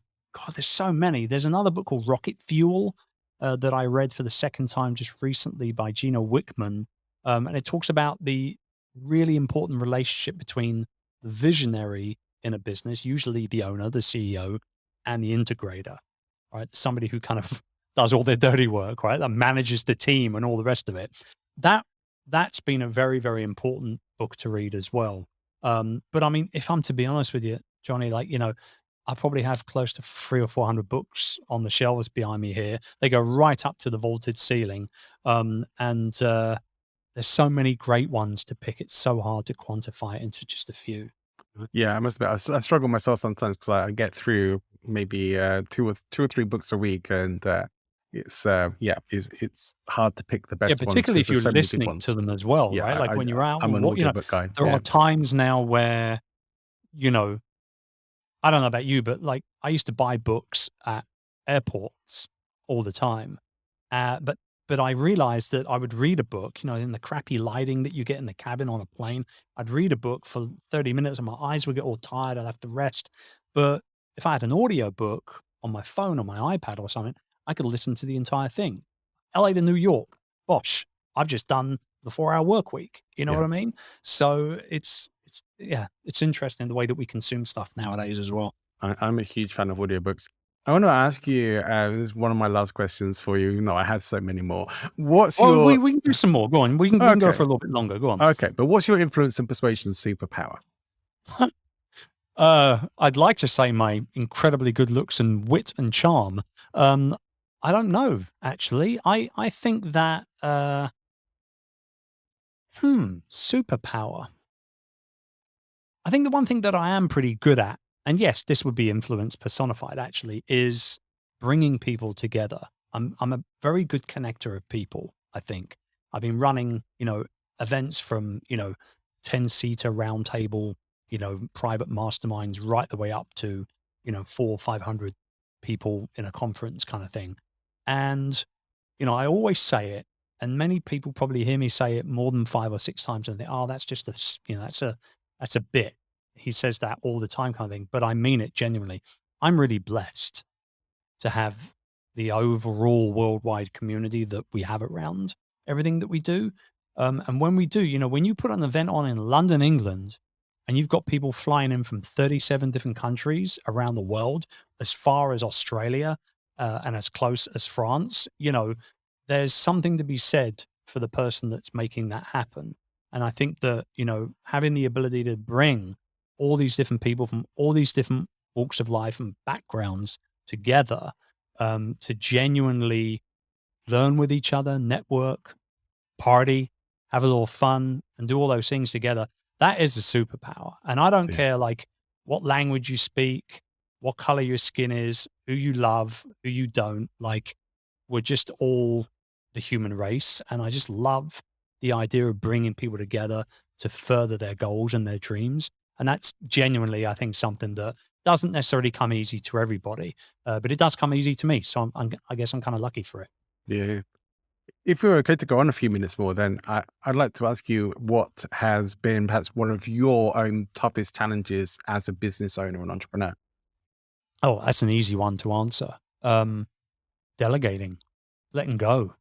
there's so many. There's another book called Rocket Fuel that I read for the second time just recently by Gino Wickman. And it talks about the really important relationship between the visionary in a business, usually the owner, the CEO, and the integrator, right? Somebody who kind of does all their dirty work, right? That manages the team and all the rest of it. That's been a very, very important book to read as well. But I mean, if I'm to be honest with you, Johnny, like, I probably have close to 300 or 400 books on the shelves behind me here. They go right up to the vaulted ceiling. There's so many great ones to pick. It's so hard to quantify it into just a few. Yeah, I must admit, I struggle myself sometimes because I get through maybe 2 or 3 books a week, and it's hard to pick the best Yeah, ones. particularly if 'Cause there's you're so many good listening ones. to them as well, Yeah, right? Like when you're out, I'm an audiobook guy. there Yeah. are times now where, I don't know about you, but like I used to buy books at airports all the time. But I realized that I would read a book, in the crappy lighting that you get in the cabin on a plane. I'd read a book for 30 minutes and my eyes would get all tired. I'd have to rest. But if I had an audio book on my phone or my iPad or something, I could listen to the entire thing. LA to New York, bosh, I've just done the 4-hour work week. You know Yeah. what I mean? So it's it's interesting the way that we consume stuff nowadays as well. I'm a huge fan of audiobooks. I want to ask you, this is one of my last questions for you, even though I have so many more. What's Well, your, we can do some more. Go on. We can go okay, for a little bit longer. Go on. okay, but what's your influence and persuasion superpower? I'd like to say my incredibly good looks and wit and charm. I don't know, actually. I think that superpower. I think the one thing that I am pretty good at, and yes, this would be influence personified actually, is bringing people together. I'm a very good connector of people, I think. I've been running, events from, 10-seater round table, private masterminds right the way up to, 400 or 500 people in a conference kind of thing. And, I always say it, and many people probably hear me say it more than 5 or 6 times and think, oh, that's just that's a bit. He says that all the time kind of thing, but I mean it genuinely. I'm really blessed to have the overall worldwide community that we have around everything that we do. And when we do, when you put an event on in London, England, and you've got people flying in from 37 different countries around the world, as far as Australia, and as close as France, there's something to be said for the person that's making that happen. And I think that, having the ability to bring all these different people from all these different walks of life and backgrounds together, to genuinely learn with each other, network, party, have a little fun, and do all those things together. That is a superpower. And I don't Yeah. care like what language you speak, what color your skin is, who you love, who you don't. Like, we're just all the human race. And I just love the idea of bringing people together to further their goals and their dreams. And that's genuinely, I think, something that doesn't necessarily come easy to everybody, but it does come easy to me. So I guess I'm kind of lucky for it. Yeah. If you're okay to go on a few minutes more, then I'd like to ask you what has been perhaps one of your own toughest challenges as a business owner and entrepreneur? Oh, that's an easy one to answer. Delegating, letting go,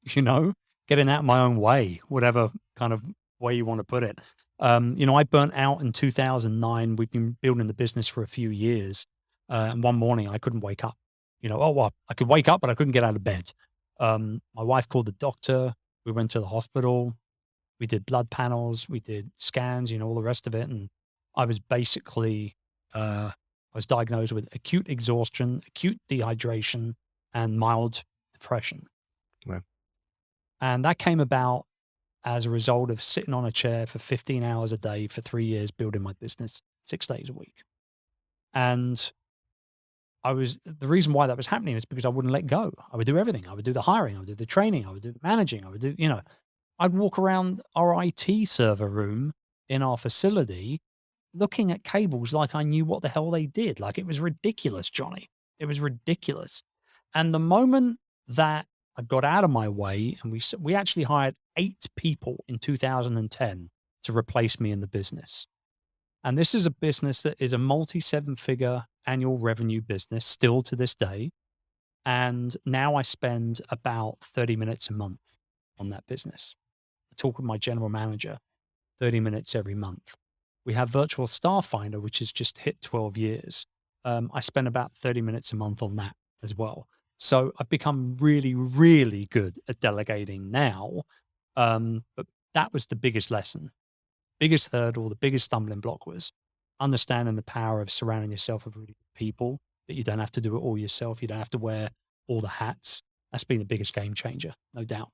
you know, getting out of my own way, whatever kind of way you want to put it. I burnt out in 2009. We've been building the business for a few years. And one morning I couldn't wake up. I could wake up, but I couldn't get out of bed. My wife called the doctor. We went to the hospital. We did blood panels. We did scans, all the rest of it. And I was basically, I was diagnosed with acute exhaustion, acute dehydration, and mild depression. Well, And that came about as a result of sitting on a chair for 15 hours a day for 3 years, building my business 6 days a week. And the reason why that was happening is because I wouldn't let go. I would do everything. I would do the hiring. I would do the training. I would do the managing. I would do, I'd walk around our IT server room in our facility looking at cables like I knew what the hell they did. Like, it was ridiculous, Johnny. It was ridiculous. And the moment that I got out of my way, and we actually hired 8 people in 2010 to replace me in the business. And this is a business that is a multi-7-figure annual revenue business still to this day. And now I spend about 30 minutes a month on that business. I talk with my general manager 30 minutes every month. We have Virtual Staff Finder, which has just hit 12 years. I spend about 30 minutes a month on that as well. So I've become really, really good at delegating now. But that was the biggest lesson. Biggest hurdle, the biggest stumbling block was understanding the power of surrounding yourself with really good people, that you don't have to do it all yourself. You don't have to wear all the hats. That's been the biggest game changer, no doubt.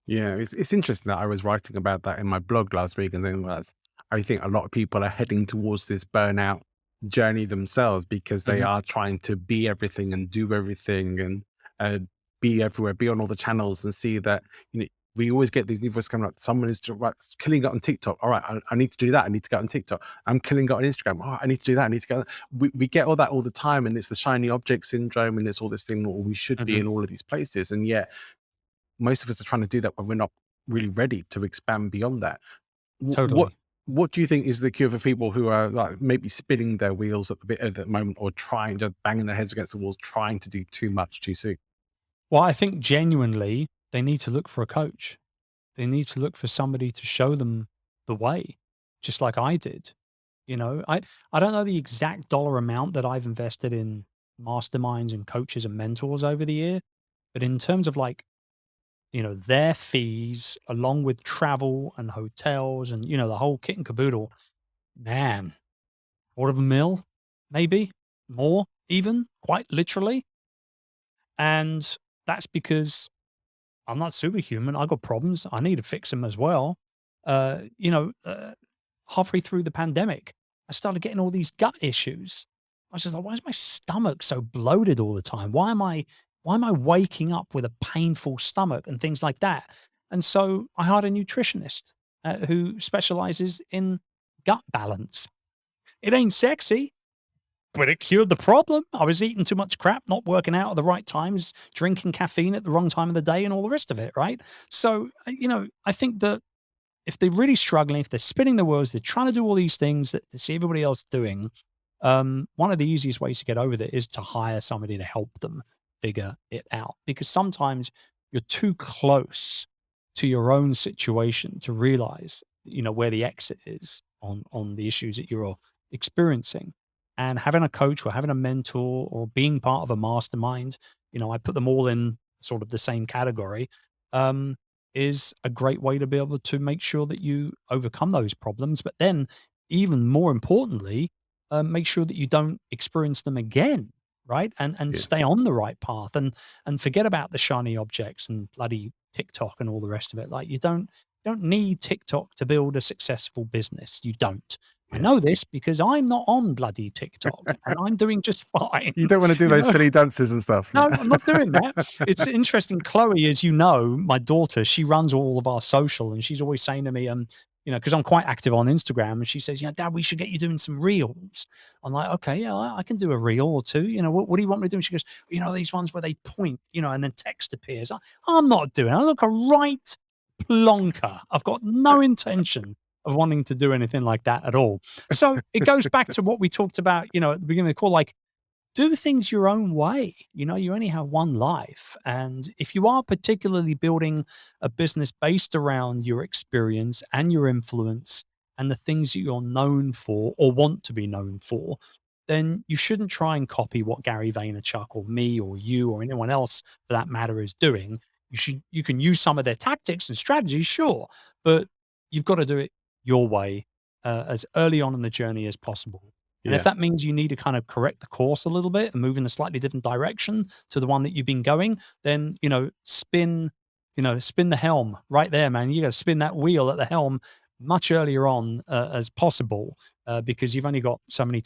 yeah, it's interesting that I was writing about that in my blog last week and then I think a lot of people are heading towards this burnout journey themselves because they Mhm. are trying to be everything and do everything and be everywhere, be on all the channels and see that, we always get these new voices coming up. Someone is killing it on TikTok. All right, I need to do that. I need to get on TikTok. I'm killing it on Instagram. Oh, I need to do that. I need to get. We get all that all the time, and it's the shiny object syndrome, and it's all this thing that we should be Mhm. in all of these places, and yet most of us are trying to do that when we're not really ready to expand beyond that. Wh- What Totally. what do you think is the cure for people who are like maybe spinning their wheels at the bit at the moment, or trying to banging their heads against the walls, trying to do too much too soon? Well, I think genuinely they need to look for a coach. They need to look for somebody to show them the way. just like I did. I don't know the exact dollar amount that I've invested in masterminds and coaches and mentors over the year, but in terms of like, their fees along with travel and hotels and, the whole kit and caboodle, man, quarter of a mil, maybe more, even quite literally. And that's because I'm not superhuman. I got problems. I need to fix them as well. Uh, you know, uh, Halfway through the pandemic, I started getting all these gut issues. I was just like, why is my stomach so bloated all the time? Why am I waking up with a painful stomach and things like that? And so I hired a nutritionist who specializes in gut balance. It ain't sexy, but it cured the problem. I was eating too much crap, not working out at the right times, drinking caffeine at the wrong time of the day, and all the rest of it. Right. So, I think that if they're really struggling, if they're spinning their wheels, they're trying to do all these things that they see everybody else doing. One of the easiest ways to get over it is to hire somebody to help them figure it out. Because sometimes you're too close to your own situation to realize, where the exit is on the issues that you're experiencing. And having a coach or having a mentor or being part of a mastermind, I put them all in sort of the same category. Um, is a great way to be able to make sure that you overcome those problems. But then, even more importantly, make sure that you don't experience them again, right? And Yeah. stay on the right path and forget about the shiny objects and bloody TikTok and all the rest of it. Like you don't need TikTok to build a successful business. You don't. I Yeah. know this because I'm not on bloody TikTok and I'm doing just fine. You don't want to do You those know? silly dances and stuff. No, I'm not doing that. It's interesting. Chloe, as you know, my daughter, she runs all of our social and she's always saying to me, because I'm quite active on Instagram, and she says, Dad, we should get you doing some reels. I'm like, okay, yeah, I can do a reel or two. What do you want me to do? And she goes, these ones where they point, and then text appears. I'm not doing it. I look a right plonker. I've got no intention of wanting to do anything like that at all. So it goes back to what we talked about, at the beginning of the call, like, do things your own way. You only have one life. And if you are particularly building a business based around your experience and your influence and the things that you're known for or want to be known for, then you shouldn't try and copy what Gary Vaynerchuk or me or you or anyone else for that matter is doing. You can use some of their tactics and strategies, sure, but you've got to do it your way as early on in the journey as possible. And if Yeah. that means you need to kind of correct the course a little bit and move in a slightly different direction to the one that you've been going, then, spin the helm right there, man. You got to spin that wheel at the helm much earlier on as possible because you've only got so many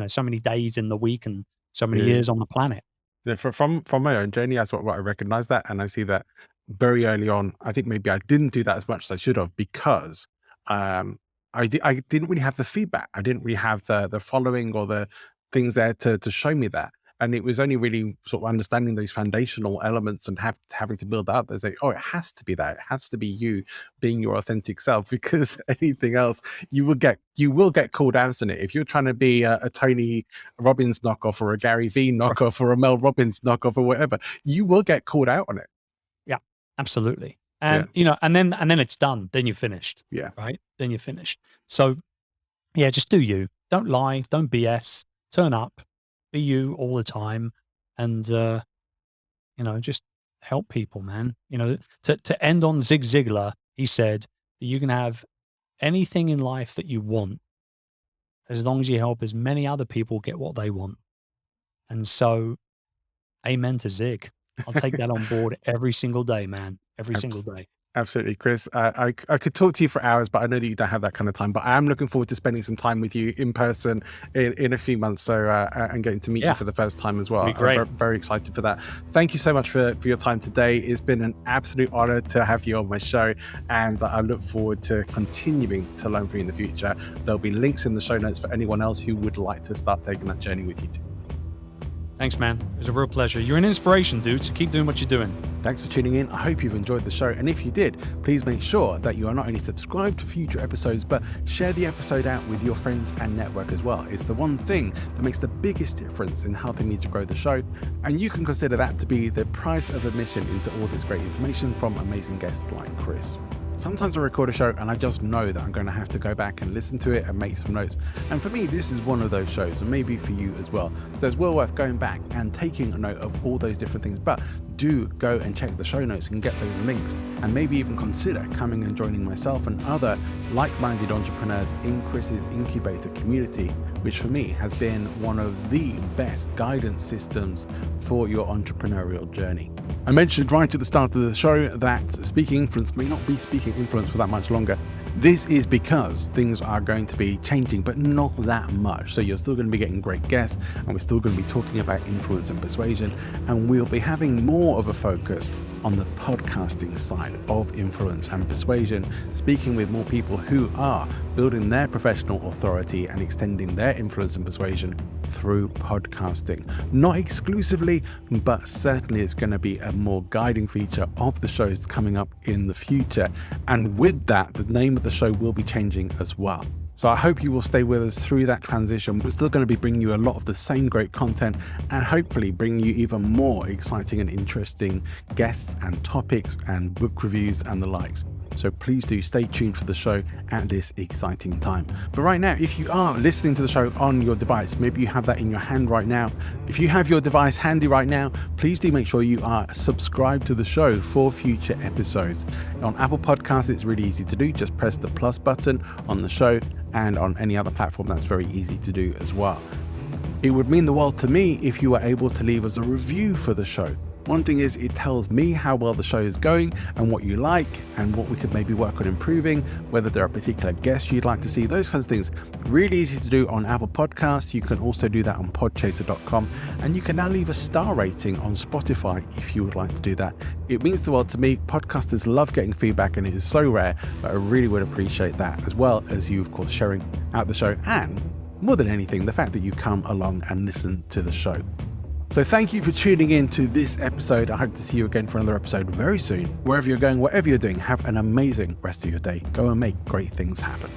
so many days in the week and so many Yeah. years on the planet. Yeah, from my own journey, that's what I recognize that, and I see that very early on. I think maybe I didn't do that as much as I should have because um, I didn't really have the feedback. I didn't really have the following or the things there to show me that. And it was only really sort of understanding those foundational elements and having to build that up. There's like, oh, it has to be that. It has to be you being your authentic self because anything else, you will get called out on it. If you're trying to be a Tony Robbins knockoff or a Gary V Sure. knockoff or a Mel Robbins knockoff or whatever, you will get called out on it. Yeah, absolutely. And, and then it's done. Then you're finished. Yeah. Right. Then you're finished. So yeah, just do you. Don't lie. Don't BS. Turn up. Be you all the time. And, just help people, man. To end on Zig Ziglar, he said that you can have anything in life that you want as long as you help as many other people get what they want. And so, amen to Zig. I'll take that on board every single day, man. Every single day. Absolutely, Chris. I could talk to you for hours, but I know that you don't have that kind of time. But I am looking forward to spending some time with you in person in a few months. So and getting to meet you for the first time as well. Be great. I'm very excited for that. Thank you so much for your time today. It's been an absolute honor to have you on my show, and I look forward to continuing to learn from you in the future. There'll be links in the show notes for anyone else who would like to start taking that journey with you too. Thanks, man. It was a real pleasure. You're an inspiration, dude. So keep doing what you're doing. Thanks for tuning in. I hope you've enjoyed the show. And if you did, please make sure that you are not only subscribed to future episodes, but share the episode out with your friends and network as well. It's the one thing that makes the biggest difference in helping me to grow the show. And you can consider that to be the price of admission into all this great information from amazing guests like Chris. Sometimes I record a show and I just know that I'm going to have to go back and listen to it and make some notes. And for me, this is one of those shows, and maybe for you as well. So it's well worth going back and taking a note of all those different things. But do go and check the show notes and get those links, and maybe even consider coming and joining myself and other like-minded entrepreneurs in Chris's incubator community, which for me has been one of the best guidance systems for your entrepreneurial journey. I mentioned right at the start of the show that Speaking Influence may not be Speaking Influence for that much longer. This is because things are going to be changing, but not that much. So you're still going to be getting great guests, and we're still going to be talking about influence and persuasion, and we'll be having more of a focus on the podcasting side of influence and persuasion, speaking with more people who are building their professional authority and extending their influence and persuasion through podcasting. Not exclusively, but certainly it's going to be a more guiding feature of the shows coming up in the future. And with that, the name of the show will be changing as well. So I hope you will stay with us through that transition. We're still going to be bringing you a lot of the same great content, and hopefully bringing you even more exciting and interesting guests and topics and book reviews and the likes. So please do stay tuned for the show at this exciting time. But right now, if you are listening to the show on your device, maybe you have that in your hand right now. If you have your device handy right now, please do make sure you are subscribed to the show for future episodes. On Apple Podcasts, it's really easy to do. Just press the plus button on the show, and on any other platform, that's very easy to do as well. It would mean the world to me if you were able to leave us a review for the show. One thing is, it tells me how well the show is going and what you like and what we could maybe work on improving, whether there are particular guests you'd like to see, those kinds of things. Really easy to do on Apple Podcasts. You can also do that on podchaser.com, and you can now leave a star rating on Spotify if you would like to do that. It means the world to me. Podcasters love getting feedback, and it is so rare, but I really would appreciate that, as well as you, of course, sharing out the show, and more than anything, the fact that you come along and listen to the show. So thank you for tuning in to this episode. I hope to see you again for another episode very soon. Wherever you're going, whatever you're doing, have an amazing rest of your day. Go and make great things happen.